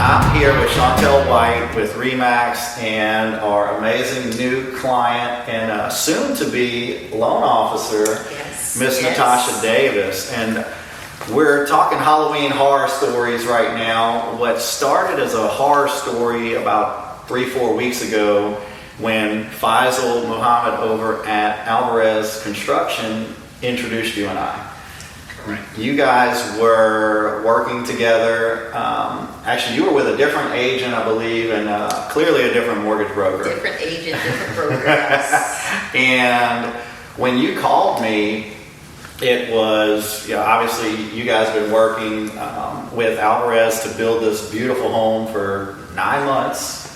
I'm here with Chantel White with Remax and our amazing new client and soon-to-be loan officer, Miss Natasha Davis. And we're talking Halloween horror stories right now. What started as a horror story about 3-4 weeks ago when Faisal Muhammad over at Alvarez Construction introduced you and I. Right. You guys were working together. Actually, you were with a different agent, I believe, and clearly a different mortgage broker. Different agent, different broker. Yes. And when you called me, it was, obviously you guys have been working with Alvarez to build this beautiful home for 9 months.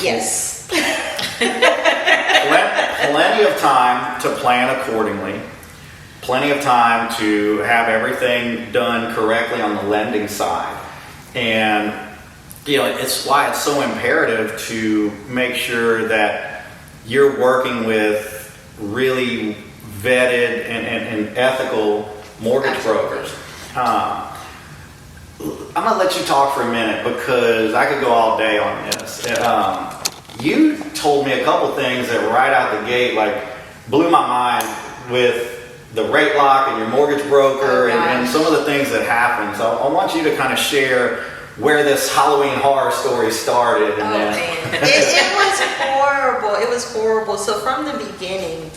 Yes. Plenty of time to plan accordingly. Plenty of time to have everything done correctly on the lending side. And, it's why it's so imperative to make sure that you're working with really vetted and ethical mortgage brokers. I'm going to let you talk for a minute because I could go all day on this. You told me a couple things that right out the gate blew my mind with the rate lock and your mortgage broker and some of the things that happened. So I want you to kind of share where this Halloween horror story started. And man. It was horrible. It was horrible. So from the beginning,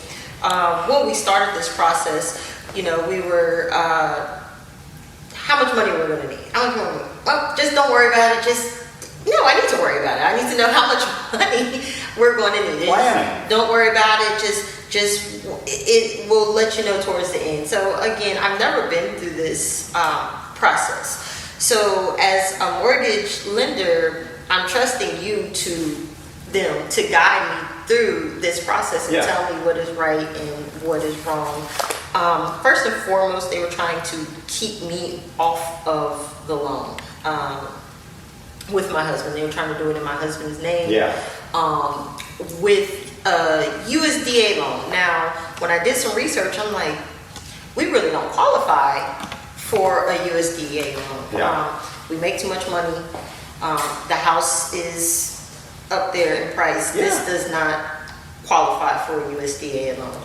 when we started this process, we were, how much money we're going to need? How much money? Well, just don't worry about it. I need to worry about it. I need to know how much money we're going to need. Don't worry about it. It will let you know towards the end. So again, I've never been through this process. So as a mortgage lender, I'm trusting you to guide me through this process and tell me what is right and what is wrong. First and foremost, they were trying to keep me off of the loan. With my husband. They were trying to do it in my husband's name. With a USDA loan. Now, when I did some research, I'm like, we really don't qualify for a USDA loan. We make too much money. The house is up there in price. This does not qualify for a USDA loan.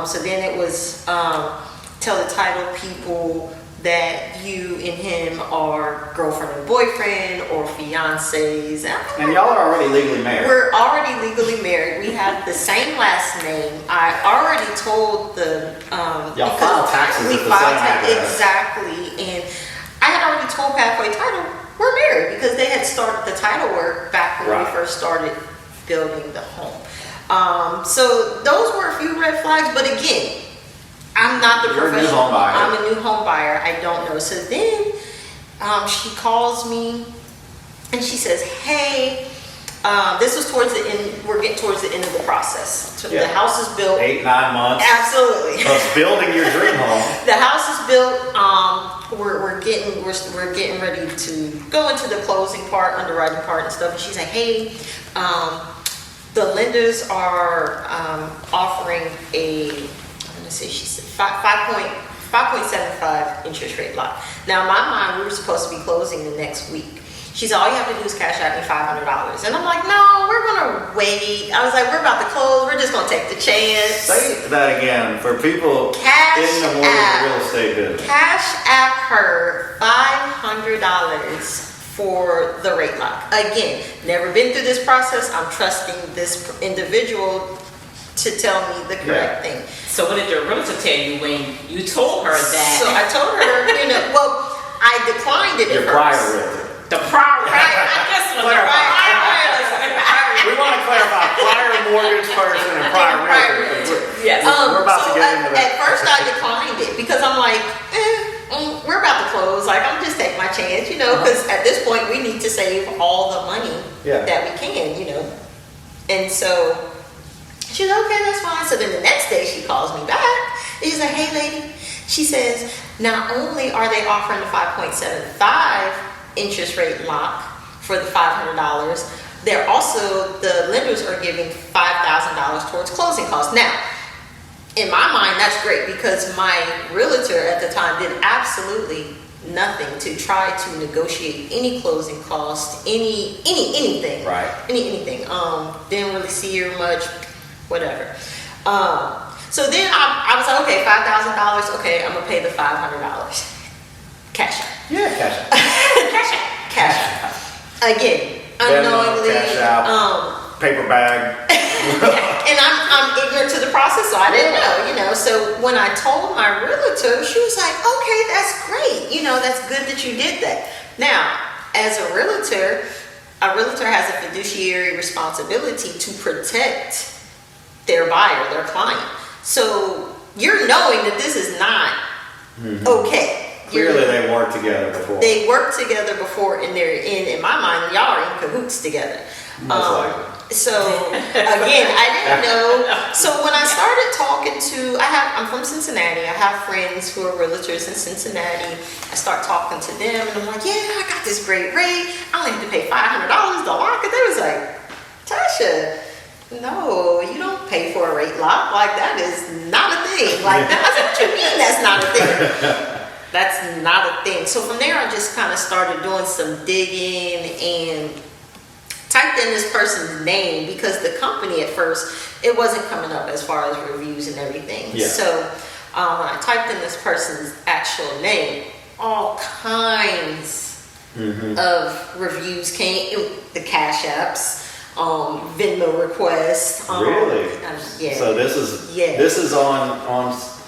So then it was tell the title people that you and him are girlfriend and boyfriend or fiancés. And y'all are already legally married. We're already legally married. We have the same last name. I already told the... y'all filed taxes at the same address. Exactly. And I had already told Pathway Title we're married because they had started the title work back when we first started building the home. So those were a few red flags. But again, I'm not the professional. I'm a new home buyer. I don't know. So then she calls me and she says, hey, this was towards the end. We're getting towards the end of the process. The house is built. 8-9 months. Absolutely. Of building your dream home. The house is built. We're getting ready to go into the closing part, underwriting part and stuff. And she's like, hey, the lenders are offering she said 5.75 interest rate lock. Now in my mind, we were supposed to be closing the next week. She said, all you have to do is cash out me $500. And I'm like, no, we're gonna wait. I was like, we're about to close. We're just gonna take the chance. Say that again for people in the mortgage real estate business. Cash app her $500 for the rate lock. Again, never been through this process. I'm trusting this individual to tell me the correct thing. So what did your realtor tell you when you told her that? So I told her, I declined it Your at prior first. realtor. The prior, I just want to We want to clarify prior mortgage person and prior realtor. Yes. We're about to get into that. At first I declined it because I'm like, we're about to close. I'm just taking my chance, because at this point we need to save all the money that we can, And so she's like, okay, that's fine. So then the next day she calls me back and she's like, hey lady, she says, not only are they offering the 5.75 interest rate lock for the $500, they're also, the lenders are giving $5,000 towards closing costs. Now, in my mind, that's great because my realtor at the time did absolutely nothing to try to negotiate any closing cost, anything. Right. Anything. Didn't really see her much, whatever. So then I was like, okay, $5,000. Okay, I'm gonna pay the $500. Cash out. Yeah, cash out. Cash out. Again, unknowingly. Cash out. Paper bag. And I'm ignorant to the process, so I didn't know. So when I told my realtor, she was like, okay, that's great. That's good that you did that. Now, as a realtor has a fiduciary responsibility to protect their buyer, their client. So you're knowing that this is not okay. Clearly, they worked together before. They worked together before, and they're in my mind, y'all are in cahoots together. Most likely. So again, I didn't know. So when I started talking to, I'm from Cincinnati. I have friends who are realtors in Cincinnati. I start talking to them, and I'm like, yeah, I got this great rate. I only have to pay $500 to lock it. They was like, Tasha, no, you don't pay for a rate lock. Like, that is not a thing. Like, I said, what you mean that's not a thing? That's not a thing. So from there, I just kind of started doing some digging and typed in this person's name because the company at first, it wasn't coming up as far as reviews and everything. Yeah. So when I typed in this person's actual name, all kinds of reviews came, the Cash Apps, Venmo requests. Really? Yeah. So this is on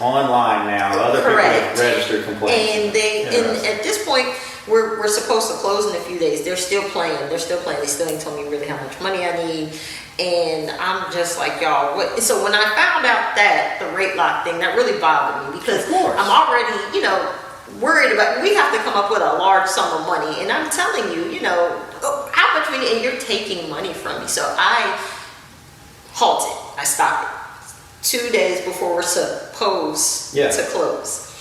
online now. Other Correct. people have registered complaints. And at this point, we're supposed to close in a few days. They're still playing. They still ain't told me really how much money I need. And I'm just like, y'all, what? So when I found out that the rate lock thing, that really bothered me because I'm already, worried about, we have to come up with a large sum of money. And I'm telling you, how much we need, and you're taking money from me. So I halted. I stopped it 2 days before we're supposed to close.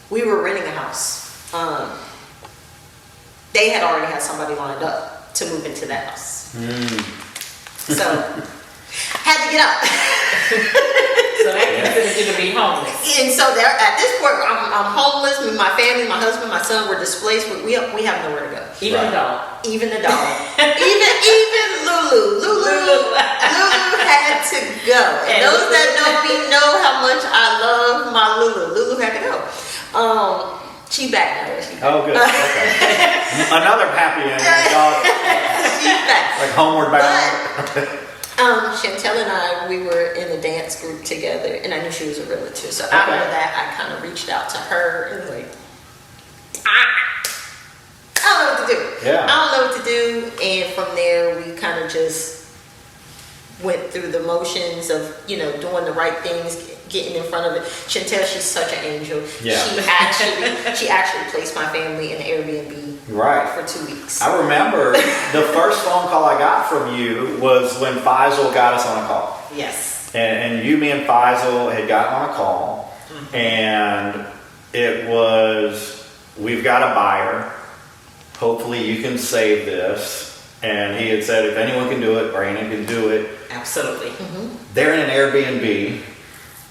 We were renting a house. They had already had somebody lined up to move into that house. So, had to get up. So that considers you to be homeless. And so there, at this point, I'm homeless. My family, my husband, my son were displaced. We have nowhere to go. Even the dog. Even the dog. even Lulu. Lulu had to go. And those that know me know how much I love my Lulu. Lulu had to go. She back now. Oh, good. Okay. Another happy ending. Dog. She's back. Like homeward bound. Chantel and I, we were in a dance group together, and I knew she was a realtor. So after that, I kind of reached out to her and like, I don't know what to do. Yeah. I don't know what to do. And from there, we kind of just went through the motions of, doing the right things, getting in front of it. Chantel, she's such an angel. Yeah. She actually placed my family in Airbnb for 2 weeks. I remember the first phone call I got from you was when Faisal got us on a call. Yes. And me and Faisal had gotten on a call, and it was, we've got a buyer. Hopefully you can save this. And he had said, if anyone can do it, Brandon can do it. Absolutely. They're in an Airbnb.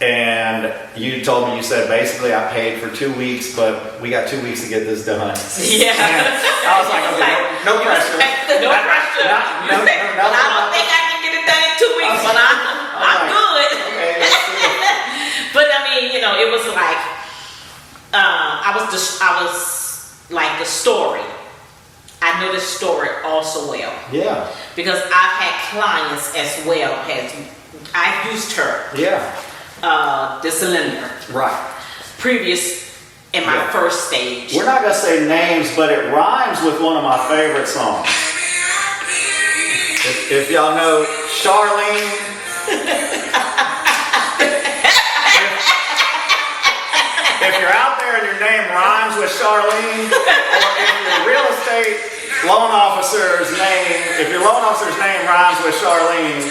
And you told me, you said, basically I paid for 2 weeks, but we got 2 weeks to get this done. Yeah. And I was like, okay, no pressure. No pressure. No, I don't think I can get it done in 2 weeks, but I'm good. Okay, let's see it. But I mean, it was like, I was like the story. I know the story also well. Yeah. Because I've had clients as well. I've used her. Yeah. The cylinder. Right. Previous in my first stage. We're not going to say names, but it rhymes with one of my favorite songs. If y'all know Charlene. If you're out there and your name rhymes with Charlene, or if your real estate loan officer's name, if your loan officer's name rhymes with Charlene,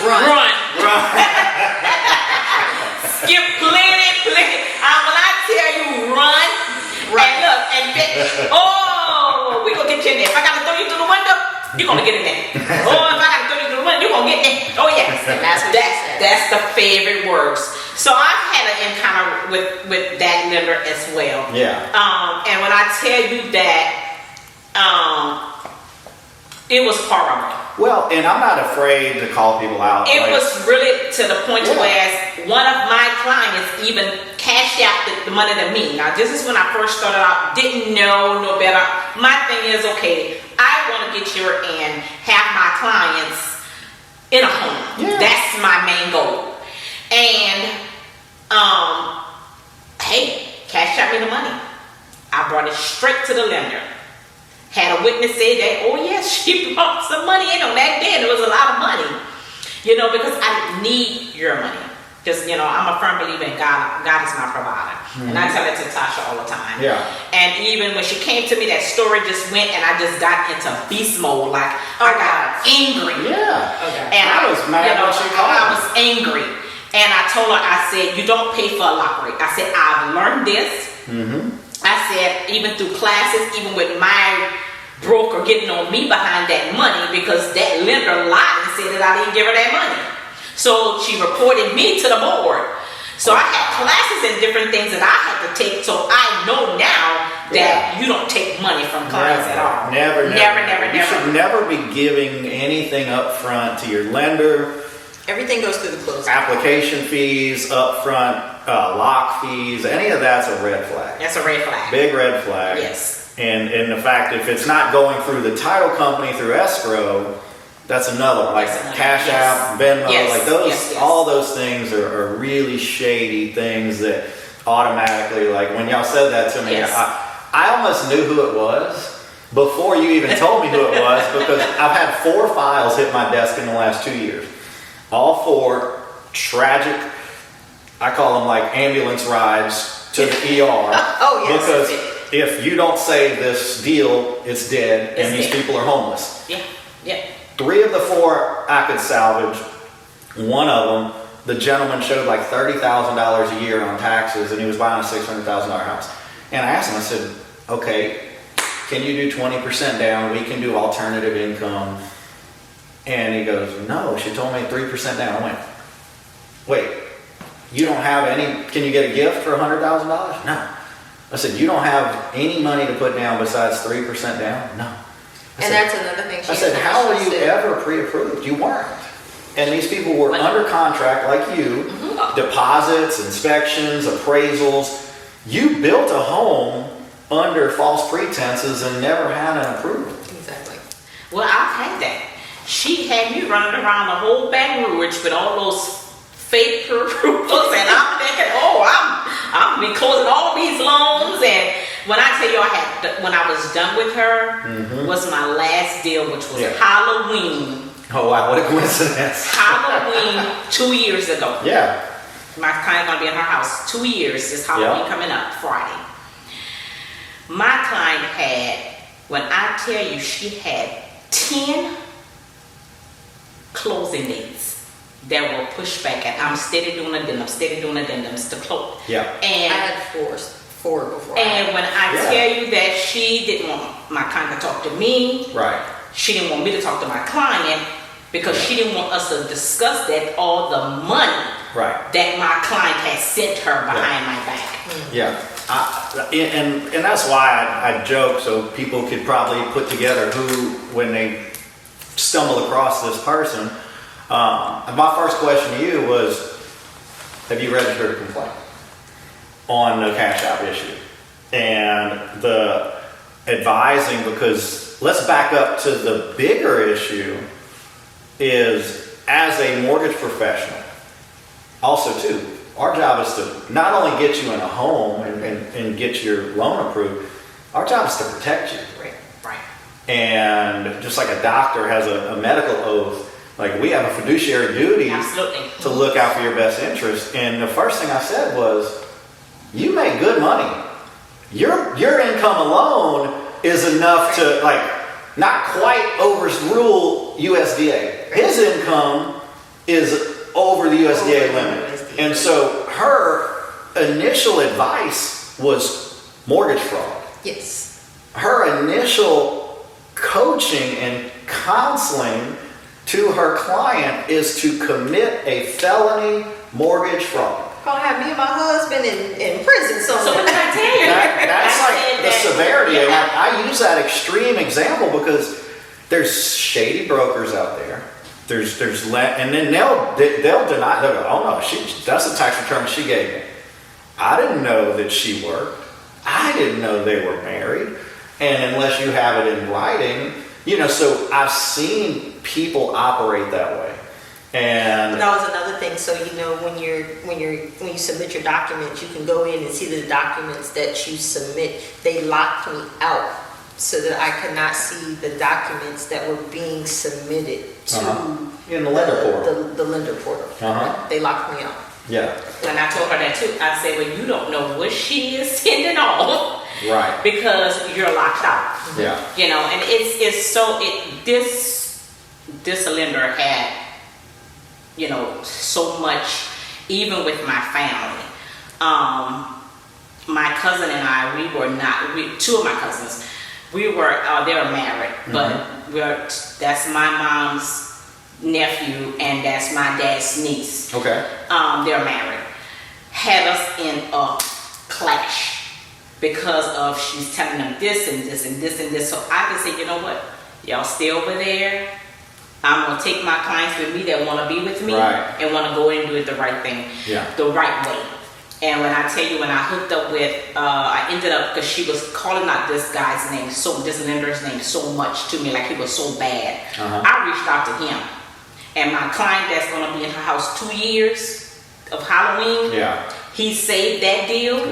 Run. Skip plenty. When I tell you run, and look, we're going to get you in there. If I got to throw you through the window, you're going to get in there. Or if I got to throw you through the the money, you're going to get that. Oh, yes. And that's what she said. That's the favorite words. So I've had an encounter with that lender as well. Yeah. And when I tell you that, it was horrible. Well, and I'm not afraid to call people out. It like, was really to the point Yeah. where one of my clients even cashed out the money to me. Now, this is when I first started out, didn't know no better. My thing is, okay, I want to get here and have my clients in a home. Yeah. That's my main goal. And, hey, cash out me the money. I brought it straight to the lender. Had a witness say that, oh yes, she brought some money in on that day, and it was a lot of money. You know, because I need your money. Because, you know, I'm a firm believer in God. God is my provider. And I tell it to Tasha all the time. Yeah. And even when she came to me, that story just went, and I just got into beast mode. Like, I got angry. Yeah. Okay. And I was mad you know, when she called I me. was angry. And I told her, I said, you don't pay for a lock rate. I said, I've learned this. I said, even through classes, even with my broker getting on me behind that money, because that lender lied and said that I didn't give her that money. So she reported me to the board. So I had classes and different things that I had to take. So I know now that you don't take money from clients at all. Never. You should never. never be giving anything up front to your lender. Everything goes through the closing. Application fees up front, lock fees, any of that's a red flag. That's a red flag. Big red flag. Yes. And the fact if it's not going through the title company through escrow, that's another. Like That's another. Cash Yes. App, Venmo, Yes. like those, Yes. all those things are really shady things that automatically, like when y'all said that to me, Yes. I almost knew who it was before you even told me who it was, because I've had 4 files hit my desk in the last 2 years. All 4 tragic, I call them like ambulance rides to the ER. Oh, yes. Because if you don't save this deal, it's dead, and It's these dead. people are homeless. Yeah. 3 of the 4 I could salvage. One of them, the gentleman showed like $30,000 a year on taxes, and he was buying a $600,000 house. And I asked him, I said, okay, can you do 20% down? We can do alternative income. And he goes, no, she told me 3% down. I went, wait, you don't have any, can you get a gift for $100,000? No. I said, you don't have any money to put down besides 3% down? No. And that's another thing she I said, said. how were She you said- ever pre-approved? You weren't. And these people were under contract like you, deposits, inspections, appraisals. You built a home under false pretenses and never had an approval. Exactly. Well, I've had that. She had me running around the whole Baton Rouge with all those fake approvals, and I'm thinking, oh, I'm gonna be closing all these loans. And when I tell you, when I was done with her, was my last deal, which was Halloween. Oh wow, what a coincidence. Halloween 2 years ago. Yeah. My client gonna be in her house 2 years. This Halloween coming up Friday. My client had, when I tell you, she had 10 closing dates that were pushed back, and I'm steady doing addendums to close. Yeah. I And had 4 before. and when I Yeah. tell you that she didn't want my client to talk to me, Right. she didn't want me to talk to my client, because she didn't want us to discuss that all the money Right. that my client had sent her behind my back. Yeah. And that's why I joke, so people could probably put together who, when they stumble across this person. My first question to you was, have you registered a complaint on the Cash App issue? And the advising, because let's back up to the bigger issue, is as a mortgage professional, also too, our job is to not only get you in a home and get your loan approved, our job is to protect you. Right. And just like a doctor has a medical oath, like we have a fiduciary duty Absolutely. to look out for your best interest. And the first thing I said was, you make good money. Your income alone is enough to not quite overrule USDA. His income is over the USDA limit. And so her initial advice was mortgage fraud. Yes. Her initial coaching and counseling to her client is to commit a felony mortgage fraud. Gonna have me and my husband in prison So somewhere. what did I tell you? That's I like said the that- severity. And Yeah. I use that extreme example because there's shady brokers out there. And then they'll deny. They'll go, oh no, that's a tax return she gave me. I didn't know that she worked. I didn't know they were married. And unless you have it in writing, so I've seen people operate that way. And That was another thing. So when you submit your documents, you can go in and see the documents that you submit. They locked me out so that I could not see the documents that were being submitted to in the lender portal. The lender portal. Uh-huh. They locked me out. Yeah. When I told her that too, I said, well, you don't know what she is sending off. Right. Because you're locked out. Yeah. And this lender had, so much, even with my family. My cousin and I, two of my cousins, they were married, but that's my mom's nephew and that's my dad's niece. Okay. They're married. Had us in a clash because of she's telling them this and this and this and this. So I can say, you know what? Y'all stay over there. I'm going to take my clients with me that want to be with me and want to go in and do it the right thing, the right way. And when I tell you, when I hooked up with, I ended up, because she was calling out this guy's name, this lender's name so much to me, like he was so bad. I reached out to him. And my client that's going to be in her house 2 years of Halloween, he saved that deal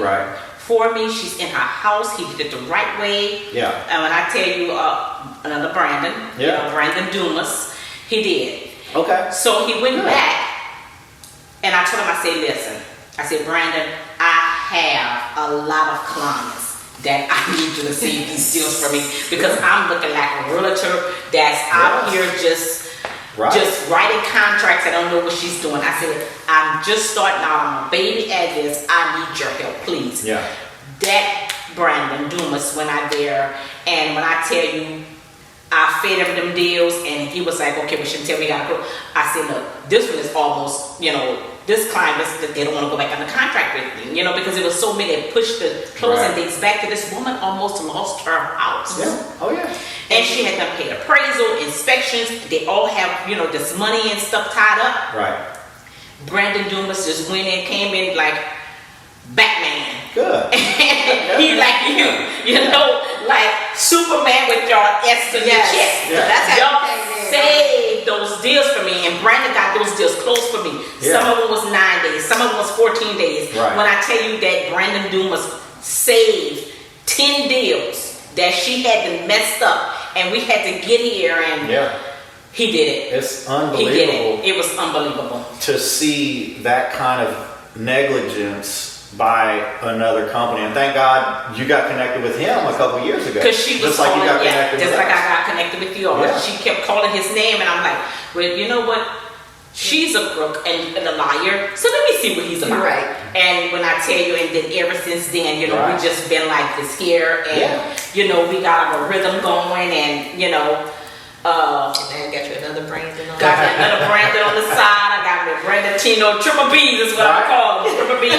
for me. She's in her house. He did it the right way. And when I tell you, another Brandon, Brandon Dumas, he did. Okay. So he went back, and I told him, I said, listen, I said, Brandon, I have a lot of clients that I need you to save these deals for me because I'm looking like a realtor that's out here just writing contracts. I don't know what she's doing. I said, I'm just starting out on a baby at this. I need your help, please. Yeah. That Brandon Dumas went out there, and when I tell you, I fed him them deals, and he was like, okay, well, she tell me got to go. I said, look, this one is almost, this client, they don't want to go back on the contract with me, because it was so many that pushed the closing dates back to this woman almost lost her house. Yeah. Oh, yeah. And she had done paid appraisal, inspections. They all have, this money and stuff tied up. Right. Brandon Dumas just went in, came in like Batman. Good. He like like Superman with your S in your chest. Yeah. That's how Y'all you came in. saved those deals for me, and Brandon got those deals closed for me. Yeah. Some of them was 9 days, some of them was 14 days. Right. When I tell you that Brandon Dumas saved 10 deals that she had been messed up, and we had to get here, and he did it. It's unbelievable. He did it. It was unbelievable to see that kind of negligence by another company. And thank God you got connected with him a couple years ago. Because she was just like calling, you got connected just with like us. I got connected with you. Yeah. She kept calling his name, and I'm like, well, you know what? She's a crook and a liar. So let me see what he's about. Right. And when I tell you, and then ever since then, we just been like this here, and we got our rhythm going, and and then got you another Brandon on got me another Brandon on the side. I got me Brandon Tino, triple B's is what I call them, triple B's,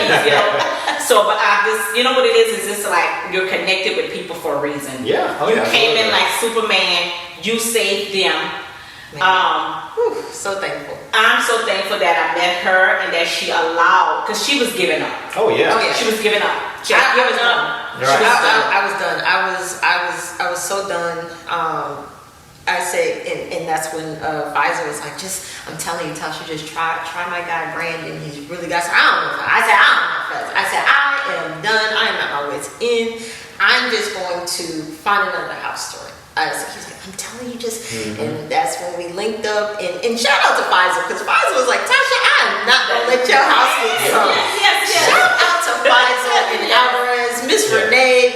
So, but I just, what it is just like you're connected with people for a reason. Yeah. Oh, You yeah. came in like Superman, you saved them. So thankful. I'm so thankful that I met her and that she allowed, because she was giving up. Oh, yeah. She was giving up. She I was was done. Right. I was done. I was so done. I say, and that's when Pfizer was like, I'm telling you, Tasha, just try my guy Brandon. He's really got. I said, I am done. I am at my wit's end. I'm just going to find another house story. He's like, I'm telling you, and that's when we linked up. And shout out to Pfizer, because Pfizer was like, Tasha, I am not gonna let your house get sold. Yes. Shout out to Pfizer and Alvarez. Miss Renee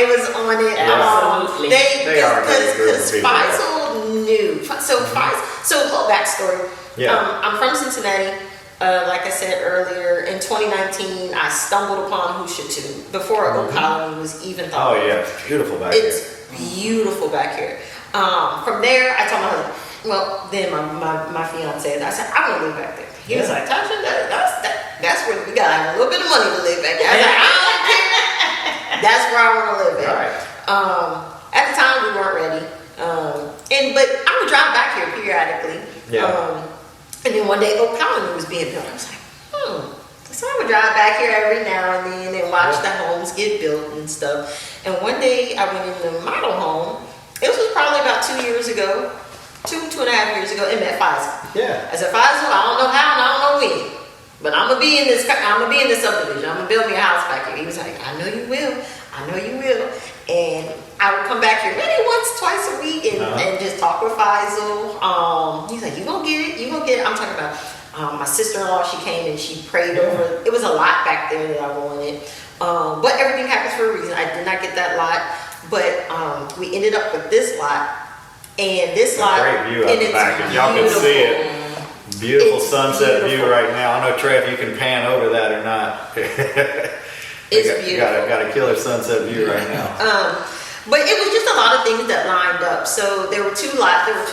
was on it. Absolutely. They are very good because people, Pfizer knew. So a little backstory. I'm from Cincinnati. Like I said earlier, in 2019, I stumbled upon Hoosha 2 before Oak Colony was even thought. Oh, yeah. It's beautiful back here. It's beautiful back here. From there, I told my husband, Well, then my fiance, I said, I'm gonna live back there. He was like, Tasha, that's where we gotta have a little bit of money to live back there. I was like, I don't care. That's where I want to live at. Right. At the time, we weren't ready. But I would drive back here periodically. Yeah. And then one day, Oak Colony was being built. I was like, So I would drive back here every now and then and watch the homes get built and stuff. And one day, I went in the model home. This was probably about 2 years ago. 2.5 years ago, and met Faisal. Yeah. I said, Faisal, I don't know how and I don't know when, but I'm gonna be in this subdivision. I'm gonna build me a house back here. He was like, I know you will. And I would come back here maybe once, twice a week and just talk with Faisal. He's like, you gonna get it. I'm talking about my sister-in-law. She came and she prayed over. It was a lot back there that I wanted. But everything happens for a reason. I did not get that lot, but we ended up with this lot. And this lot, great view out the back. If y'all can see it, beautiful sunset view right now. I don't know, Trey, if you can pan over that or not. It's beautiful. Got a killer sunset view right now. But it was just a lot of things that lined up. So there were two lots. There were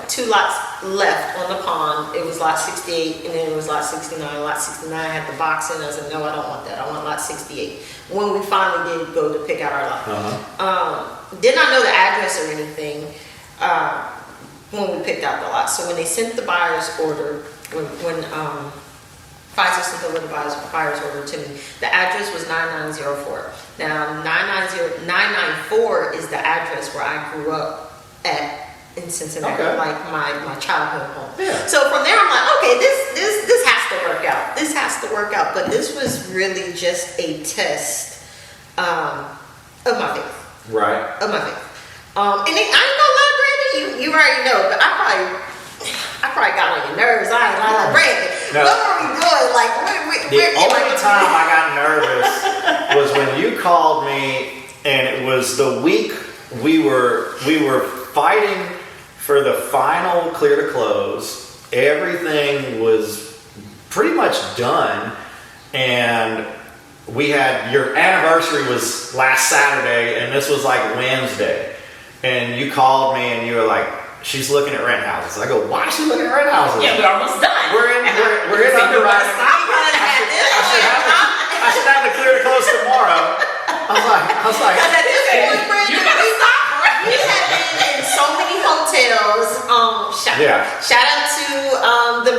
two lots left on the pond. It was lot 68, and then it was lot 69. Lot 69 had the box in. I said, no, I don't want that. I want lot 68. When we finally did go to pick out our lot, did not know the address or anything. When we picked out the lot. So when they sent the buyer's order, when Pfizer sent over the buyer's order to me, the address was 9904. Now 994 is the address where I grew up at in Cincinnati, like my childhood home. Yeah. So from there I'm like, okay, this has to work out. This has to work out. But this was really just a test of my faith. Right. Of my faith. And then, I ain't gonna lie, Brandon, you already know, but I probably got on your nerves. I ain't gonna lie, Brandon. No. What were we doing? Like, the only time I got nervous was when you called me, and it was the week we were fighting for the final clear to close. Everything was pretty much done, and we had your anniversary was last Saturday, and this was like Wednesday. And you called me and you were like, she's looking at rent houses. I go, why is she looking at rent houses? Yeah, we're almost done. We're in underwriting. I should have the clear to close tomorrow. I was like, You gotta stop. We have been in so many hotels. Shout out to the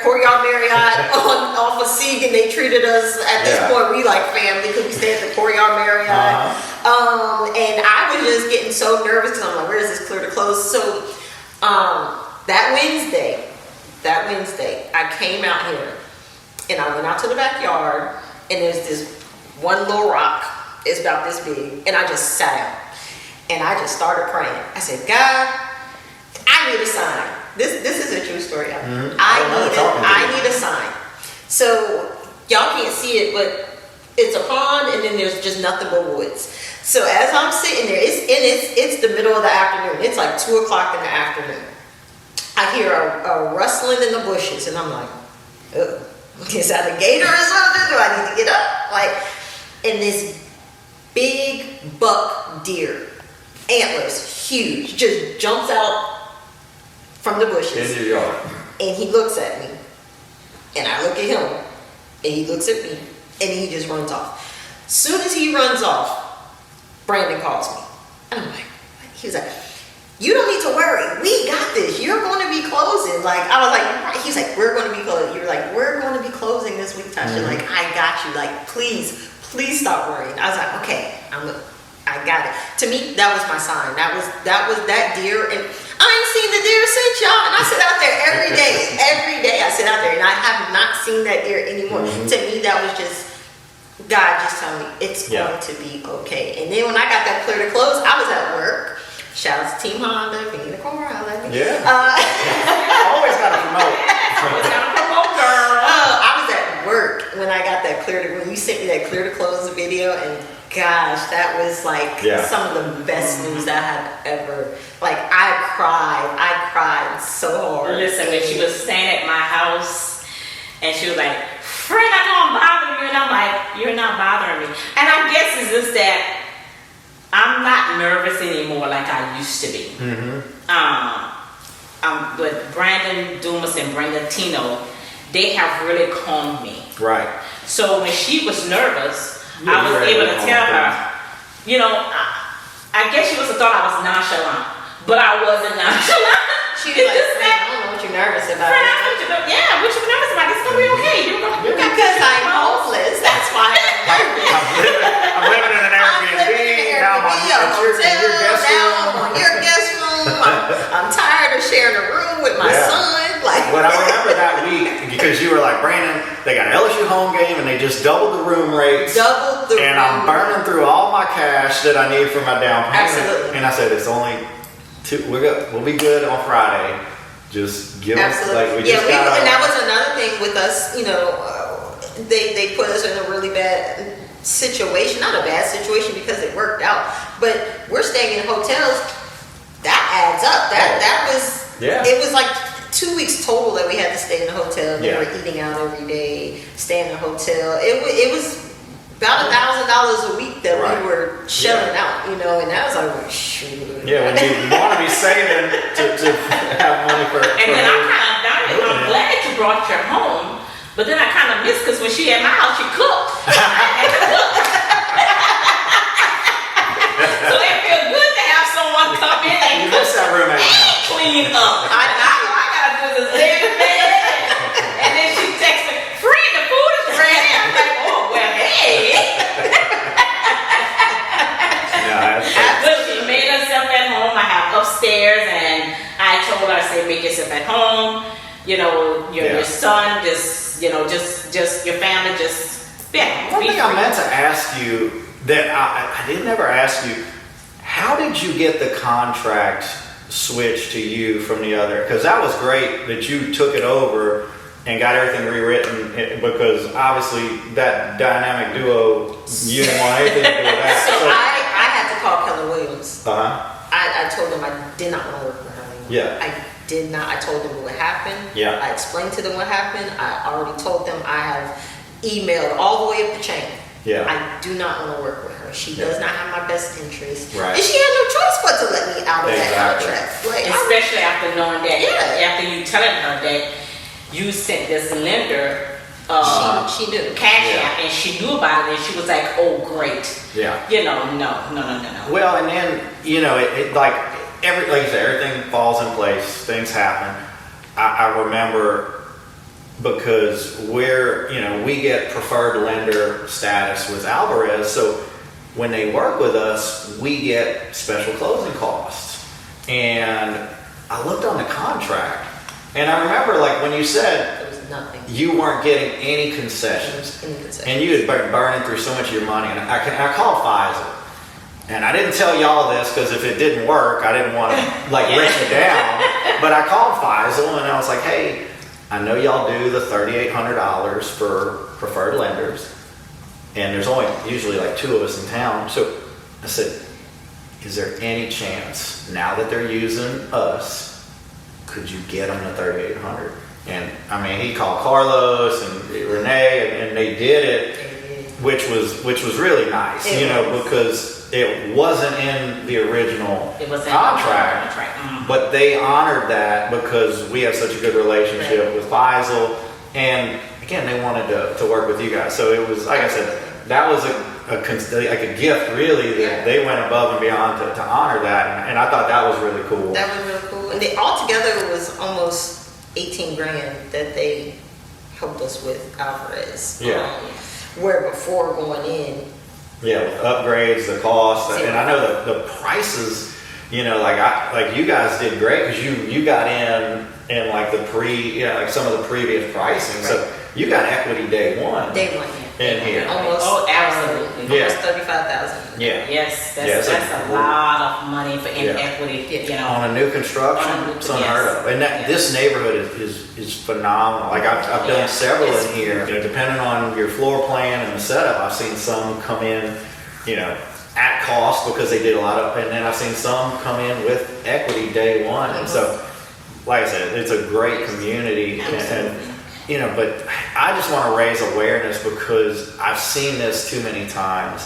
Courtyard Marriott off of Sieg, and they treated us at this point. We like family because we stayed at the Courtyard Marriott. And I was just getting so nervous because I'm like, where is this clear to close? So that Wednesday, I came out here and I went out to the backyard, and there's this one little rock. It's about this big, and I just sat out and I just started praying. I said, God, I need a sign. This is a true story. I need a sign. So y'all can't see it, but it's a pond, and then there's just nothing but woods. So as I'm sitting there, it's the middle of the afternoon. It's like 2 o'clock in the afternoon. I hear a rustling in the bushes, and I'm like, oh, is that a gator or something? Do I need to get up? Like, and this big buck deer, antlers, huge, just jumps out from the bushes. In your yard. And he looks at me, and I look at him, and he looks at me, and he just runs off. Soon as he runs off, Brandon calls me. And I'm like, what? He was like, you don't need to worry. We got this. You're going to be closing. Like, I was like, he was like, we're going to be closing. You're like, we're going to be closing this week, Tasha. Like, I got you. Like, please stop worrying. I was like, okay, I got it. To me, that was my sign. That was that deer. And I ain't seen the deer since, y'all. And I sit out there every day. Every day I sit out there, and I have not seen that deer anymore. To me, that was just God just telling me it's going to be okay. And then when I got that clear to close, I was at work. Shout out to Team Honda. If you need a car, I'll let me. Yeah. Always got to promote. Always got to promote, girl. I was at work when I got that when you sent me that clear to close video, and gosh, that was like some of the best news that I had ever. Like, I cried so hard. Listen, when she was staying at my house, and she was like, friend, I know I'm bothering you. And I'm like, you're not bothering me. And I guess it's just that I'm not nervous anymore like I used to be. with Brandon Dumas and Brenda Tino, they have really calmed me. Right. So when she was nervous, Yeah, I was you're able able to to tell calm her, you know, I guess she must have thought I was nonchalant, but I wasn't nonchalant. She was like, "Fran, I don't know what you're nervous about." Fran, I want you to, yeah, what you nervous about? It's gonna be okay. You're gonna, Because I'm homeless. That's why I'm nervous. I'm living in an Airbnb. Now I'm on your guest Now room. I'm on your guest room. I'm tired of sharing a room with my Yeah. son. Like, But I remember that week because you were like, Brandon, they got an LSU home game and they just doubled the room rates. double the And I'm room. burning through all my cash that I need for my down payment. Absolutely. And I said, it's only two. We'll be good on Friday. Just give us Absolutely. like we just got. And that was another thing with us. You know, they put us in a really bad situation. Not a bad situation because it worked out, but we're staying in hotels. That adds up. That was. Yeah. It was like 2 weeks total that we had to stay in the hotel. We Yeah. were eating out every day, staying in the hotel. It was about $1,000 a week that Right. we were shelling Yeah. out, you know, and that was like, shoot. Yeah, when you want to be saving to have money for. and then I'm kind of down it. I'm Yeah. glad you brought your home, but then I kind of miss because when she at my house, she cooked. I had to cook. So it feels good to have someone come in and You cook miss that roommate now. clean up. I gotta do this every day. And then she texts me, "Friend, the food is ready." I'm like, "Oh well, hey." Yeah, Look, she made herself at home. I have upstairs, and I told her, I say, make yourself at home. You know, Yeah. your son, just your family, just One be thing I free. meant to ask you that I didn't ever ask you, how did you get the contract switched to you from the other? Because that was great that you took it over and got everything rewritten because obviously that dynamic duo, you didn't want anything to do with that. So I had to call Keller Williams. Uh-huh. I told them I did not want to work with her anymore. Yeah. I did not. I told them what happened. Yeah. I explained to them what happened. I already told them I have emailed all the way up the chain. Yeah. I do not want to work with her. She does not have my best interest. Right. And she had no choice but to let me out of that Exactly. contract. Like, Especially after knowing that, Yeah. after you telling her that you sent this lender she knew. cash Yeah. out, and she knew about it, and she was like, "Oh, great." Yeah. You know, no. Well, and then, you know, it like you said, everything falls in place, things happen. I remember because we get preferred lender status with Alvarez, so when they work with us, we get special closing costs. And I looked on the contract, and I remember like when you said There was nothing. you weren't getting any concessions. Any concessions. And you had been burning through so much of your money. And I called Pfizer. And I didn't tell y'all this because if it didn't work, I didn't want to like let you down. But I called Pfizer and I was like, hey, I know y'all do the $3,800 for preferred lenders. And there's only usually like 2 of us in town. So I said, is there any chance now that they're using us, could you get them the $3,800? And I mean, he called Carlos and Renee, and they did it, which was really nice, because it wasn't in the original It was in the contract, contract. Mhm. but they honored that because we have such a good relationship with Faisal, and again, they wanted to work with you guys. So it was, like I said, that was like a gift, really, that they went above and beyond to honor that, and I thought that was really cool. That was really cool. And altogether it was almost 18 grand that they helped us with Alvarez. Yeah. Where before going in, Yeah, with upgrades, the cost, and I know the prices. Like you guys did great because you got in like like some of the previous pricing. Right. So you got equity day one. day one, in here. almost. Oh, absolutely. Yeah. Almost 35,000. Yeah. Yes, Yeah, that's a lot of money for Yeah. inequity. You know, On a new construction, On a new- it's unheard of. And this neighborhood is phenomenal. Like I've done Yeah. several It's- in here. Depending on your floor plan and the setup, I've seen some come in, at cost because they did a lot of, and then I've seen some come in with equity day one. And so, like I said, it's a great community. And but I just want to raise awareness because I've seen this too many times,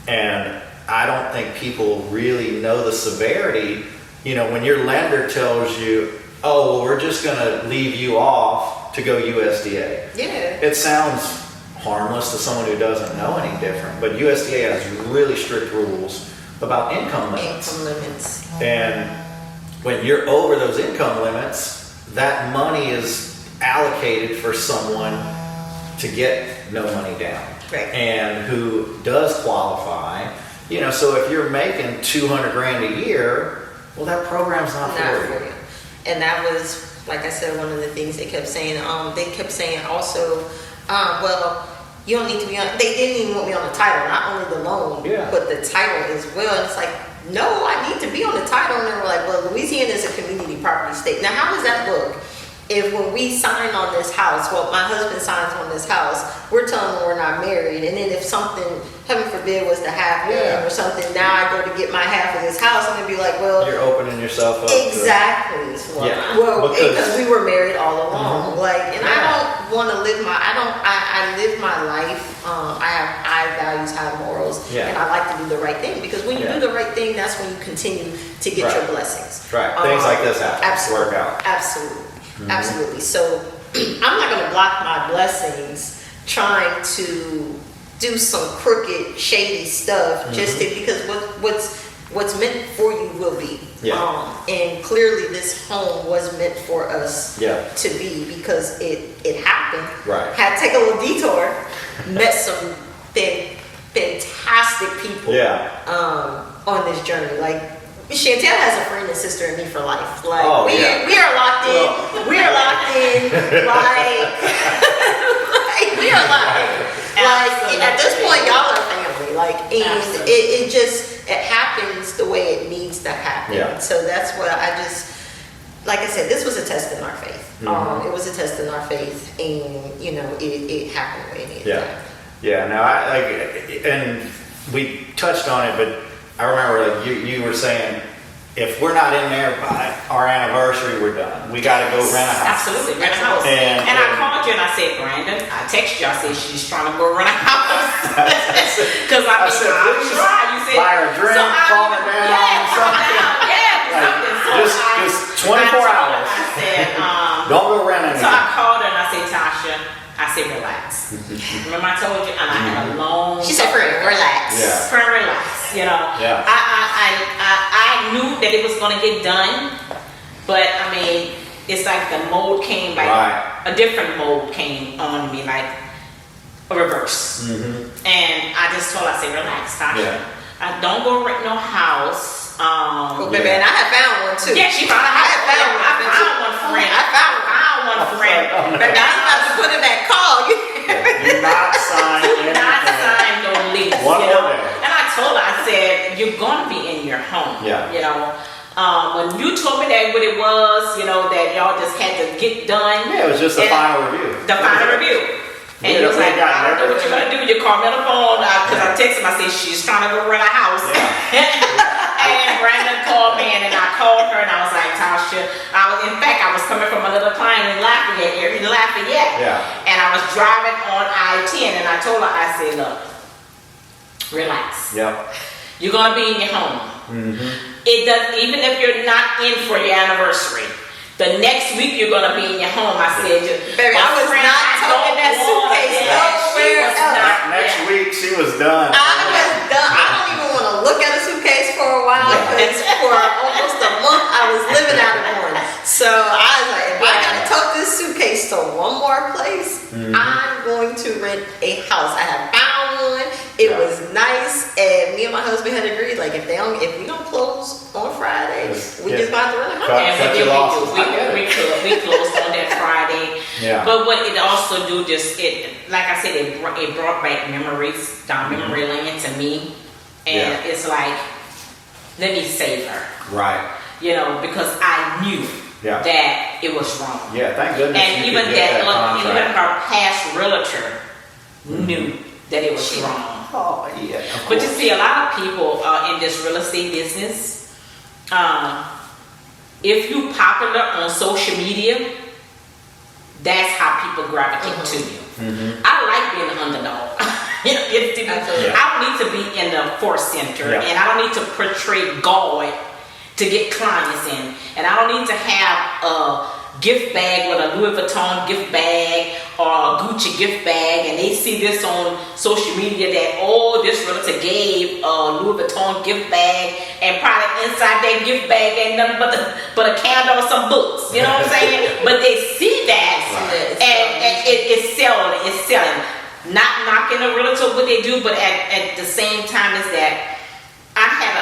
and I don't think people really know the severity. When your lender tells you, oh, well, we're just going to leave you off to go USDA. Yeah. It sounds harmless to someone who doesn't know any different, but USDA has really strict rules about income limits. Income limits. And when you're over those income limits, that money is allocated for someone to get no money down. Right. And who does qualify. So if you're making $200 grand a year, well, that program's not for you. And that was, like I said, one of the things they kept saying. They kept saying also, well, you don't need to be on. They didn't even want me on the title, not only the loan, but the title as well. And it's like, no, I need to be on the title. And they were like, well, Louisiana is a community property state. Now, how does that look? If when we sign on this house, well, my husband signs on this house, we're telling them we're not married, and then if something, heaven forbid, was to happen or something, now I go to get my half of this house, I'm gonna be like, well, you're opening yourself up. Exactly. Well, because we were married all along, and I don't want to live I live my life. I have high values, high morals, and I like to do the right thing, because when you do the right thing, that's when you continue to get your blessings. Right. Things like this happen. Absolutely. Work out. Absolutely. Absolutely. So I'm not going to block my blessings trying to do some crooked, shady stuff just because what's meant for you will be. And clearly this home was meant for us to be, because it happened. Right. Had to take a little detour, met some fantastic people on this journey. Like, Chantel has a friend and sister and me for life. Like, we are locked in. We are locked in. Like we are locked in. Like, at this point, y'all are family. Like, and it happens the way it needs to happen. So that's what like I said, this was a test in our faith. It was a test in our faith, and it happened the way it needed to. Yeah. Now, and we touched on it, but I remember you were saying, if we're not in there by our anniversary, we're done. We got to go rent a house. Absolutely, rent a house. And I called you and I said, Brandon, I texted you, I said, she's trying to go rent a house. Because I said, I'll try. You said, buy her a drink, calm her down, something. Just 24 hours. I said, don't go rent anything. So I called her and I said, Tasha, I said, relax. Remember I told you, and I had a long. She said, friend, relax. Friend, relax. I knew that it was going to get done, but I mean, it's like the mold came, a different mold came on me, like a reverse. And I just told her, I said, relax, Tasha. Don't go rent no house. Well, baby, and I had found one too. Yeah, she found. I found one friend. I found one friend. But now I'm about to put in that call. Do not sign anything. Do not sign no lease. One more day. And I told her, I said, you're going to be in your home. When you told me that what it was, that y'all just had to get done. Yeah, it was just the final review. The final review. And he was like, I don't know what you're going to do. You call me on the phone, because I texted him, I said, she's trying to go rent a house. And Brandon called me, and then I called her, and I was like, Tasha, I was coming from a little client in Lafayette. And I was driving on I-10, and I told her, I said, look, relax. You're going to be in your home. It does, even if you're not in for your anniversary, the next week you're going to be in your home. I said, baby, I was not taking that suitcase nowhere else. Next week she was done. I was done. I don't even want to look at a suitcase for a while, because for almost a month I was living out of one. So I was like, if I got to tote this suitcase to one more place, I'm going to rent a house. I have found one. It was nice, and me and my husband had agreed, like, if we don't close on Friday, we just got to rent a house. We closed on that Friday. But what it also do, like I said, it brought back memories down memory lane to me, and it's like, let me save her. Right. Because I knew that it was wrong. Thank goodness. And even her past realtor knew that it was wrong. Oh, yeah. But you see, a lot of people in this real estate business, if you popular on social media, that's how people gravitate to you. I like being an underdog. I don't need to be in the force center, and I don't need to portray God to get clients in. And I don't need to have a gift bag with a Louis Vuitton gift bag or a Gucci gift bag, and they see this on social media that, oh, this realtor gave a Louis Vuitton gift bag, and probably inside that gift bag ain't nothing but a candle or some books. You know what I'm saying? But they see that, and it's selling. It's selling. Not knocking a realtor what they do, but at the same time is that I had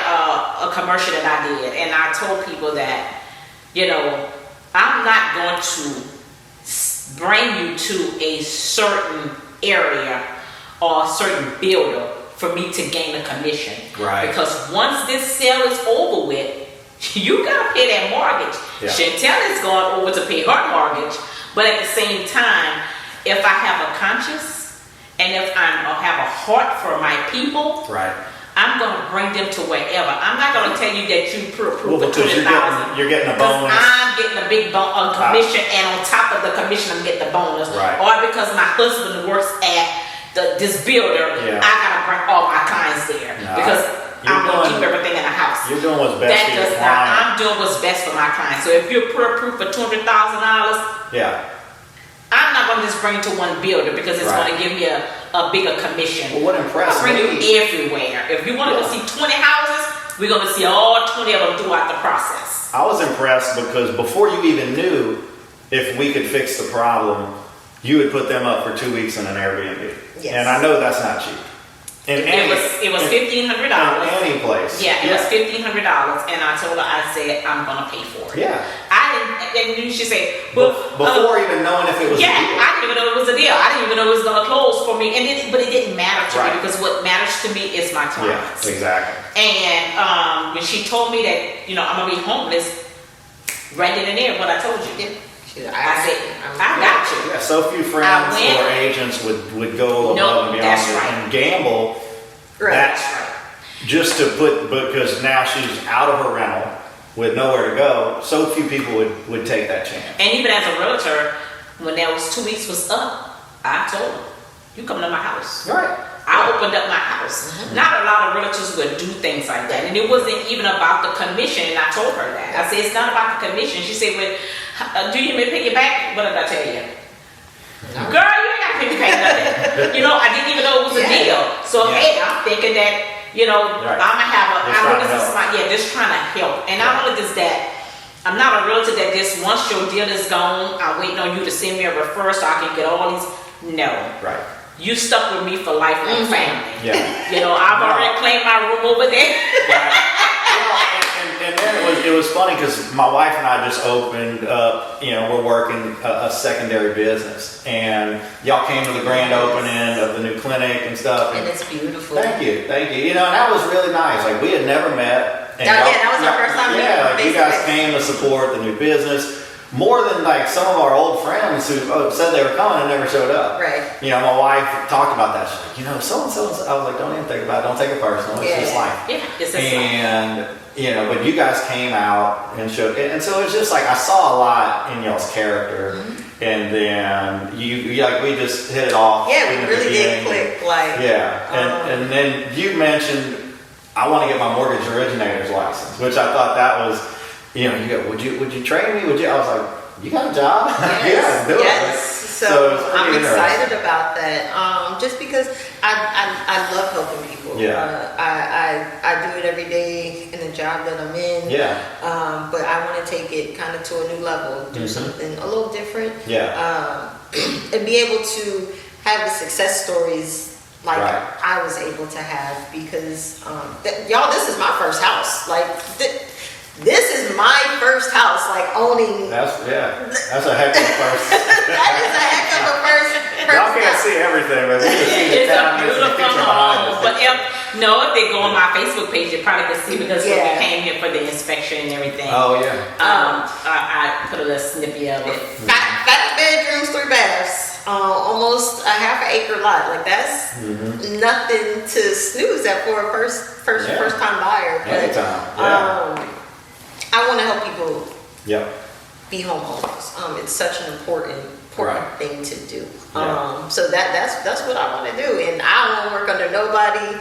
a commercial that I did, and I told people that, you know, I'm not going to bring you to a certain area or a certain builder for me to gain a commission. Right. Because once this sale is over with, you gotta pay that mortgage. Yeah. Chantel is going over to pay her mortgage, but at the same time, if I have a conscience and if I have a heart for my people, Right. I'm going to bring them to wherever. I'm not going to tell you that you approve Well, for because $20,000. you're getting a bonus. I'm getting a big commission, and on top of the commission, I'm getting the bonus. Right. Or because my husband works at this builder, Yeah. I got to bring all my clients there No, because I'm going to doing- keep everything in the house. You're doing what's best That for your does not. client. I'm doing what's best for my clients. So if you're pre-approved for $200,000, Yeah. I'm not going to just bring it to one builder because it's Right. going to give me a bigger commission. Well, what impressed I'll bring me- you everywhere. If you want to go see 20 houses, we're going to see all 20 of them throughout the process. I was impressed because before you even knew if we could fix the problem, you would put them up for 2 weeks in an Airbnb. Yes. And I know that's not cheap. In It was $1,500. in any place. Yeah, it was $1,500, and I told her, I said, I'm gonna pay for it. Yeah. I didn't, and she said, well, Before even knowing if it was yeah, a deal. I didn't even know it was a deal. I didn't even know it was gonna close for me, but it didn't matter to Right. me because what matters to me is my Yeah, clients. exactly. And when she told me that, you know, I'm gonna be homeless, right then and there, what I told you. I said, I got you. Yeah, so few friends I went- or agents would go above No, and beyond that's right. and gamble. Right. That's That's right. just to put, because now she's out of her rental with nowhere to go. So few people would take that chance. And even as a realtor, when that was 2 weeks was up, I told her, you come to my house. Right. I opened up my house. Not a lot of realtors would do things like that. And it wasn't even about the commission, and I told her that. I said, it's not about the commission. She said, well, do you pay it back? What did I tell you? Girl, you ain't got to pay me back nothing. You know, I didn't even know it was a deal. So, Yeah. hey, I'm thinking that, you know, Right. I'm going to have Just trying to help. just trying to help. And not only just that, I'm not a realtor that just once your deal is gone, I'm waiting on you to send me a referral so I can get all these. No. Right. You stuck with me for life like family. Yeah. You know, I've already claimed my room over there. And then it was funny because my wife and I just opened up, you know, we're working a secondary business. And y'all came to the grand opening of the new clinic and stuff. And it's beautiful. Thank you. You know, and that was really nice. Like, we had never met. And Yeah, y'all- that was our first time meeting Yeah, like, you guys face-to-face. came to support the new business. More than like some of our old friends who said they were coming and never showed up. Right. You know, my wife talked about that. She's like, you know, so and so. I was like, don't even think about it. Don't take it personal. It's Yeah. just life. Yeah, it's just like, And you know, but you guys came out and showed, and so it's just like I saw a lot in y'all's character, and then you like we just hit it off. Yeah, in we the really did beginning. click. Like, Yeah, and then you mentioned I want to get my mortgage originator's license, which I thought that was, you know, you go, would you train me? Would you? I was like, you got a job? yes, yeah, do yes. it. So, it's pretty I'm interesting. excited about that. Just because I love helping people. Yeah. I do it every day in the job that I'm in. Yeah. But I want to take it kind of to a new level, do something a little different. Yeah. And be able to have the success stories like Right. I was able to have because y'all, this is my first house. Like this is my first house. Like owning. That's a heck of a first. That is a heck of a first Y'all can't house. see everything, but we can see the it's a cabinets and the beautiful kitchen behind home. us. But if they go on my Facebook page, they probably could see because when Yeah. we came here for the inspection and everything. Oh yeah. I put a little snippy of it. Five bedrooms, 3 baths. Almost a half an acre lot. Like that's nothing to snooze at for a Yeah. first time buyer. But Anytime. Yeah. I want to help people Yep. be homeowners. It's such an important Right. thing to do. Yeah. So that's what I want to do, and I won't work under nobody.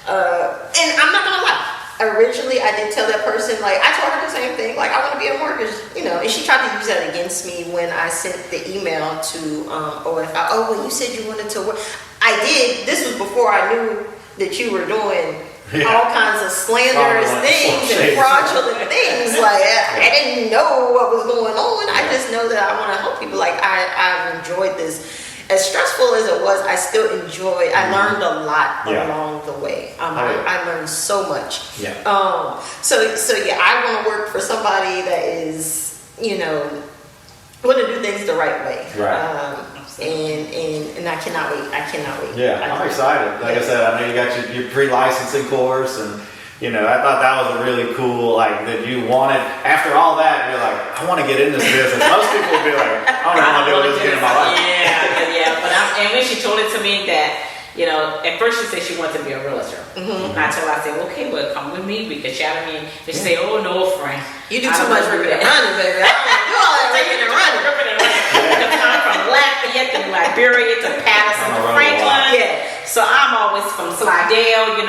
And I'm not gonna lie, Originally, I did tell that person, like, I told her the same thing, like, I want to be a mortgage, and she tried to use that against me when I sent the email to OFI. Oh, well, you said you wanted to work. I did. This was before I knew that you were doing all kinds of slanderous things and fraudulent things. Like, I didn't know what was going on. I just know that I want to help people. Like, I've enjoyed this. As stressful as it was, I still enjoyed. I learned a lot along the way. I learned so much. Yeah. So yeah, I want to work for somebody that is, want to do things the right way. Right. And I cannot wait. I cannot wait. Yeah, I'm excited. Like I said, I know you got your pre-licensing course, and I thought that was a really cool, like, that you wanted, after all that, you're like, I want to get in this business. Most people would be like, I don't want to do this again in my life. Yeah, but and when she told it to me that, at first she said she wanted to be a realtor. And I told her, I said, okay, well, come with me, we can shadow me. And she said, oh, no, Frank. You do too much ripping and running, baby. I don't do all that ripping and running. Because I'm from Lafayette to Liberia to Patterson to Franklin. Yeah. So I'm always from Slidell,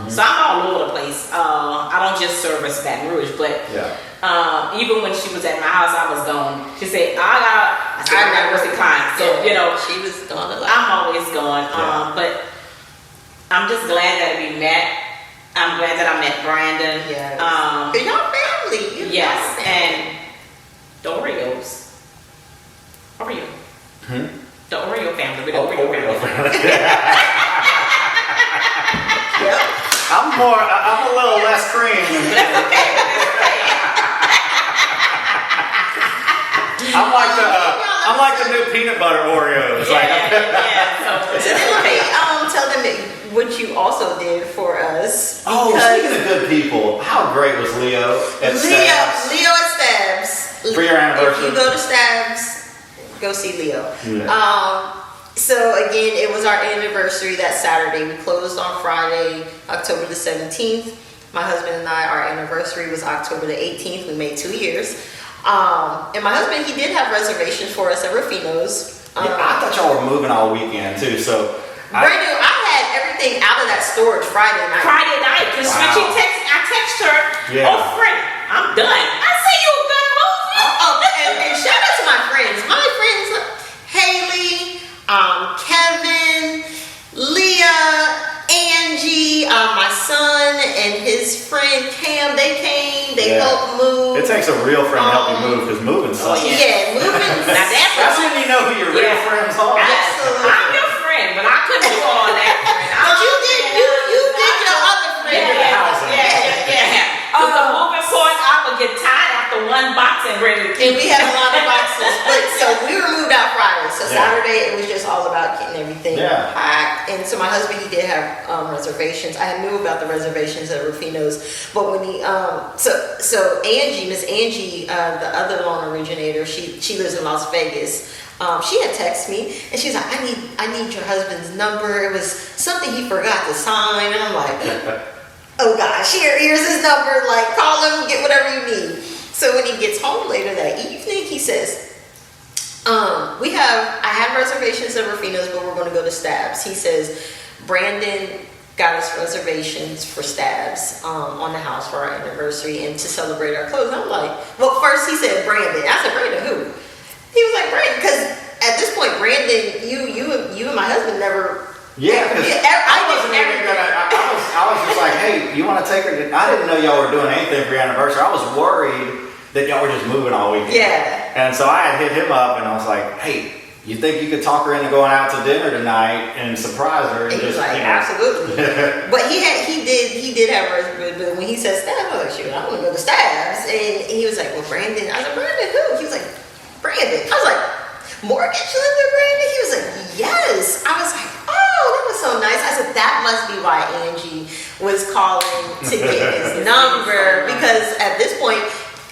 so I'm all over the place. I don't just service Baton Rouge, but even when she was at my house, I was gone. She said, I never see clients. So, she was gone a lot. I'm always gone. But I'm just glad that we met. I'm glad that I met Brandon. Yes. Y'all family. Yes, and the Oreos. Oreo. The Oreo family. With the Oreo family. Yep. I'm a little less cream. I'm like the new peanut butter Oreos. So Let me tell them what you also did for us. Oh, speaking of good people, how great was Leo at Stabs? Leo at Stabs. For your anniversary. If you go to Stabs, go see Leo. Yeah. So again, it was our anniversary that Saturday. We closed on Friday, October the 17th. My husband and I, our anniversary was October the 18th. We made 2 years. And my husband, he did have reservations for us at Rufino's. I thought y'all were moving all weekend too, so. Brandon, I had everything out of that storage Friday night. Because when she texted, I texted her, oh, Frank, I'm done. I said, you done moving? And shout out to my friends. My friends, Haley, Kevin, Leah, Angie, my son and his friend Cam, they came, they helped move. It takes a real friend to help you move, because moving sucks. Yeah, moving. That's when you know who your real friends are. Absolutely. I'm your friend, but I couldn't do all that, friend. But you did your other friend. Yeah. Because the moving part, I would get tired after one box and ready to And we had a lot of boxes, but so we were moved out Friday. So Saturday it was just all about getting everything packed. And so my husband, he did have reservations. I knew about the reservations at Rufino's, but when he so Angie, Miss Angie, the other loan originator, she lives in Las Vegas. She had texted me and she's like, I need your husband's number. It was something he forgot to sign, and I'm like, oh gosh, here's his number. Like, call him, get whatever you need. So when he gets home later that evening, he says, I have reservations at Rufino's, but we're going to go to Stabs. He says, Brandon got us reservations for Stabs on the house for our anniversary and to celebrate our closing. I'm like, well, first he said Brandon. I said, Brandon who? He was like, Brandon, because at this point, Brandon, you and my husband never. Yeah, because I was just like, hey, you want to take her? I didn't know y'all were doing anything for your anniversary. I was worried that y'all were just moving all weekend. Yeah. And so I had hit him up and I was like, hey, you think you could talk her into going out to dinner tonight and surprise her? And he was like, absolutely. But he did have reservations. But when he said Stabs, I was like, shoot, I want to go to Stabs. And he was like, well, Brandon. I was like, Brandon who? He was like, Brandon. I was like, mortgage lender Brandon? He was like, yes. I was like, oh, that was so nice. I said, that must be why Angie was calling to get his number, because at this point,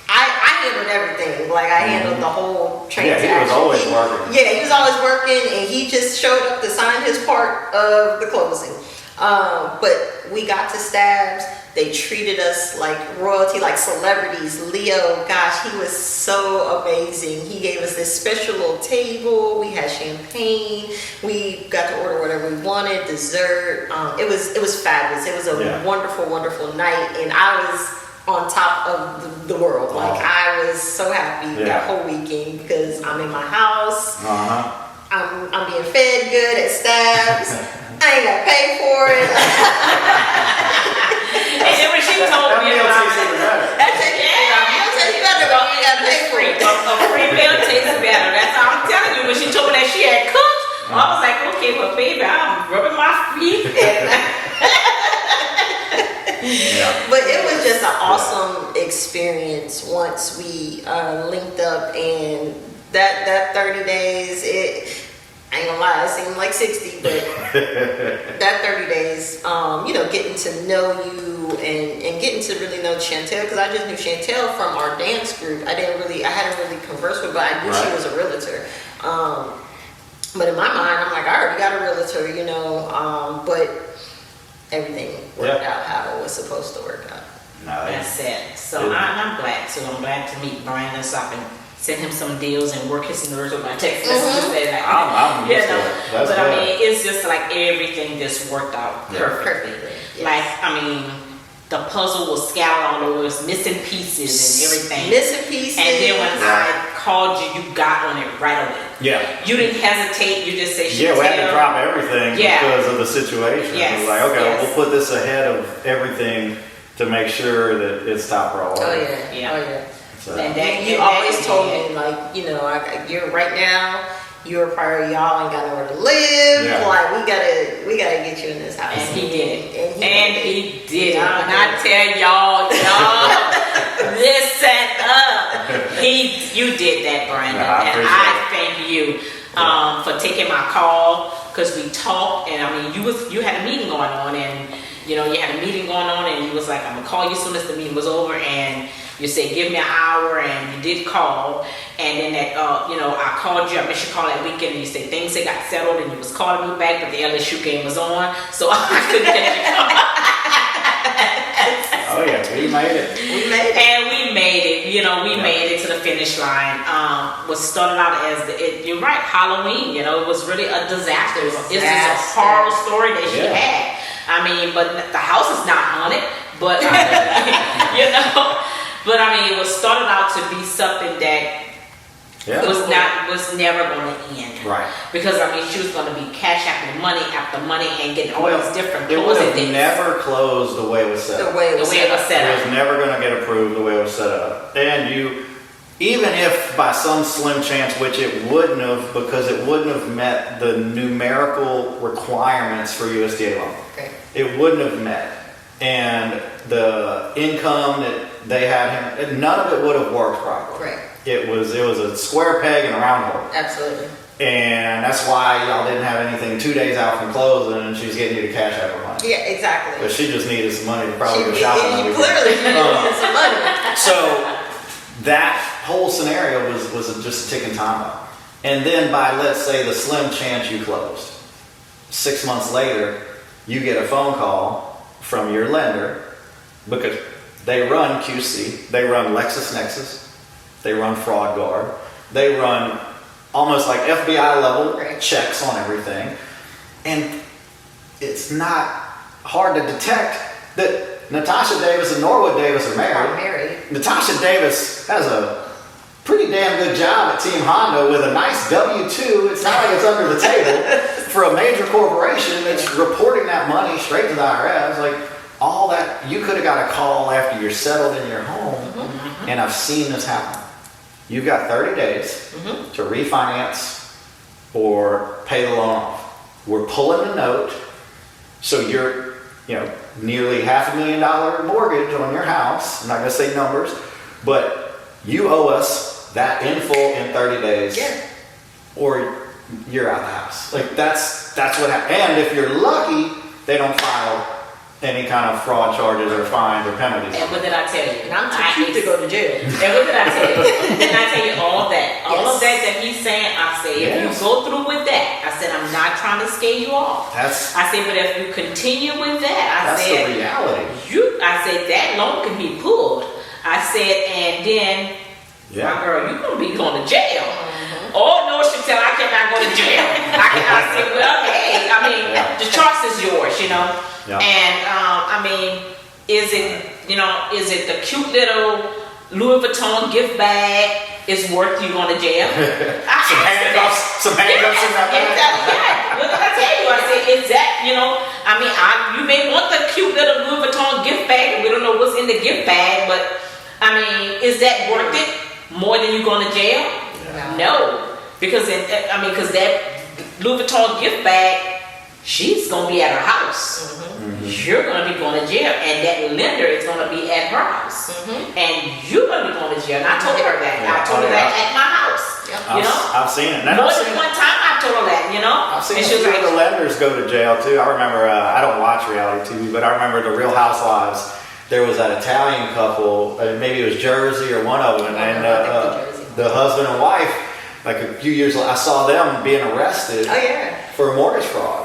I handled everything. Like, I handled the whole transaction. Yeah, he was always working. Yeah, he was always working, and he just showed up to sign his part of the closing. But we got to Stabs. They treated us like royalty, like celebrities. Leo, gosh, he was so amazing. He gave us this special little table. We had champagne. We got to order whatever we wanted, dessert. It was fabulous. It was a wonderful, wonderful night, and I was on top of the world. Like, I was so happy that whole weekend because I'm in my house. I'm being fed good at Stabs. I ain't got to pay for it. And then when she told me about a free meal tastes better. That's how I'm telling you. When she told me that she had cooked, I was like, okay, well, baby, I'm rubbing my feet. But it was just an awesome experience once we linked up, and that 30 days, I ain't gonna lie, it seemed like 60, but that 30 days, getting to know you and getting to really know Chantel, because I just knew Chantel from our dance group. I hadn't really conversed with her, but I knew she was a realtor. But in my mind, I'm like, I already got a realtor, but everything worked out how it was supposed to work out. That's it. So I'm glad too. I'm glad to meet Brian and stuff and send him some deals and work his nerves with my text messages. I'm used to it. That's but good. I mean, it's just like everything just worked out perfectly. Yes. Like, I mean, the puzzle was scattered all over. It was missing pieces and everything. Missing pieces. And then when I called you, you got on it right away. Yeah. You didn't hesitate. You just said, we had to drop everything because of the situation. Yes. It was like, okay, we'll put this ahead of everything to make sure that it's top priority. Oh yeah. So. And you always told me, like, you're right now, you're a priority. Y'all ain't got nowhere to live. Yeah. Like, we gotta get you in this house. And he did. And he did. And I tell y'all, listen up. You did that, Brandon, and I thank you for taking my call, because we talked, and I mean, you had a meeting going on, and you had a meeting going on, and you was like, I'm gonna call you as soon as the meeting was over, and you said, give me an hour, and you did call, and then I called you, I missed your call that weekend, and you said things had got settled, and you was calling me back, but the LSU game was on, so I couldn't get your call. Oh yeah, we made it. And we made it. We made it to the finish line. Was started out as you're right, Halloween. It was really a disaster. It was just a horror story that she had. I mean, but the house is not haunted. But But I mean, it was started out to be something that was never going to end. Right. Because I mean, she was going to be cash after money and getting all these different it clothes. It would have never closed the way it was set up. The way it was set up. It was never going to get approved the way it was set up. And even if by some slim chance, which it wouldn't have, because it wouldn't have met the numerical requirements for USDA loan. Okay. It wouldn't have met. And the income that they had him, none of it would have worked properly. Right. It was a square peg in a round hole. Absolutely. And that's why y'all didn't have anything 2 days out from closing, and she's getting you to cash out her money. Yeah, exactly. Because she just needed some money to probably go shopping. Clearly, she needed some money. So that whole scenario was just a ticking time bomb. And then by, let's say, the slim chance you closed, 6 months later, you get a phone call from your lender, because they run QC, they run LexisNexis, they run Fraud Guard, they run almost like FBI level checks on everything. And it's not hard to detect that Natasha Davis and Norwood Davis are married. Natasha Davis has a pretty damn good job at Team Honda with a nice W-2. It's not like it's under the table for a major corporation that's reporting that money straight to the IRS. Like, all that, you could have got a call after you're settled in your home, and I've seen this happen. You've got 30 days to refinance or pay the loan off. We're pulling the note, so you're, nearly $500,000 mortgage on your house. I'm not going to say numbers, but you owe us that in full in 30 days, or you're out of the house. Like, that's what happens. And if you're lucky, they don't file any kind of fraud charges or fines or penalties. And what did I tell you? And I'm too cute to go to jail. And what did I tell you? Didn't I tell you all of that? All of Yes. that he's saying, I say, if you Yes. go through with that, I said, I'm not trying to scare you off. That's I said, but if you continue with that, I the said, reality. I said, that loan can be pulled. I said, and then, my Yeah. girl, you're going to be going to jail. Oh, no, Chantel, I cannot go to jail. I said, well, hey, I mean, Yeah. the choice is yours, you know. Yeah. And, I mean, is it the cute little Louis Vuitton gift bag is worth you going to jail? Some handcuffs in that bag. Yeah. What did I tell you? I said, is that, I mean, you may want the cute little Louis Vuitton gift bag. We don't know what's in the gift bag, but I mean, is that worth it more than you going to jail? No. Because that Louis Vuitton gift bag, she's going to be at her house. You're going to be going to jail, and that lender is going to be at her house, and you're going to be going to jail. And I told her that. I told her that at my house. You know, I've seen it. more than one time I told her that. I've seen and a she was few like, of the lenders go to jail too. I remember, I don't watch reality TV, but I remember the Real Housewives. There was that Italian couple, maybe it was Jersey or one of them, and the husband and wife, like a few years later, I saw them being arrested for mortgage fraud.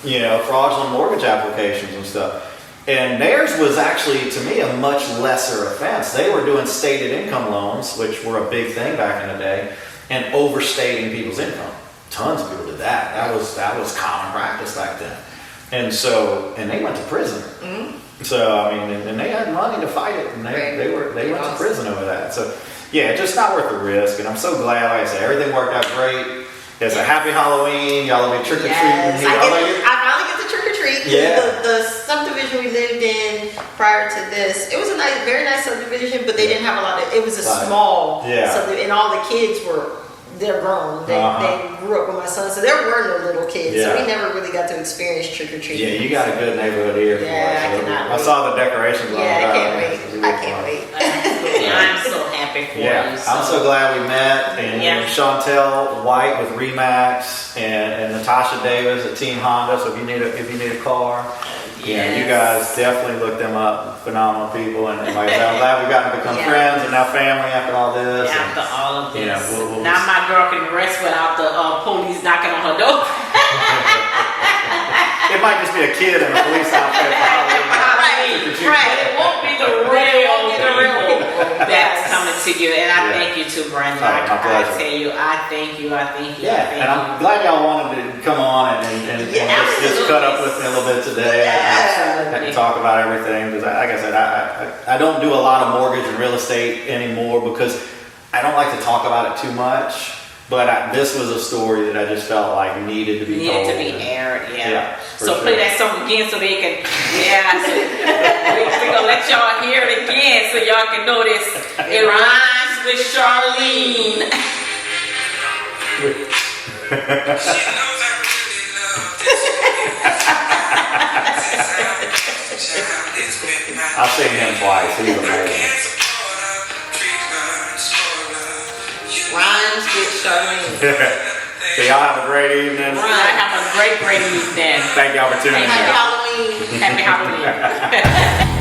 Fraudulent mortgage applications and stuff. And theirs was actually, to me, a much lesser offense. They were doing stated income loans, which were a big thing back in the day, and overstating people's income. Tons of people did that. That was common practice back then. And they went to prison. So, I mean, and they had money to fight it, and they went to prison over that. So, yeah, just not worth the risk. And I'm so glad, like I said, everything worked out great. It's a happy Halloween. Y'all will be trick or treating. Yes. I finally get to trick or treat. Yeah. The subdivision we lived in prior to this, it was a very nice subdivision, but they didn't have a lot of. It was a small subdivision, and all the kids they're grown. They grew up with my son, so there were no little kids. So we never really got to experience trick or treating. Yeah, you got a good neighborhood here. Yeah, I cannot wait. I saw the decorations. Yeah, I can't wait. I can't wait. I'm so happy for you. I'm so glad we met. And Chantel White with Remax and Natasha Davis at Team Honda. So if you need a car, you guys definitely look them up. Phenomenal people, and like I said, I'm glad we got to become friends and now family after all this. After all of this, we'll now my girl can rest without the police knocking on her door. It might just be a kid in a police outfit for Halloween. Right. It won't be the real people that's coming to you. And I thank you too, Brandon. My pleasure. I tell you, I thank you. And I'm glad y'all wanted to come on and just cut up with me a little bit today and talk about everything. Because like I said, I don't do a lot of mortgage and real estate anymore because I don't like to talk about it too much. But this was a story that I just felt like needed to be told. Needed to be aired, for so sure. play that song again so they can, so we're going to let y'all hear it again so y'all can know this. It rhymes with Charlene. I've seen him twice. He's amazing. Rhymes with Charlene. So y'all have a great evening. Have a great evening. Thank y'all for tuning in. Happy Halloween. Happy Halloween.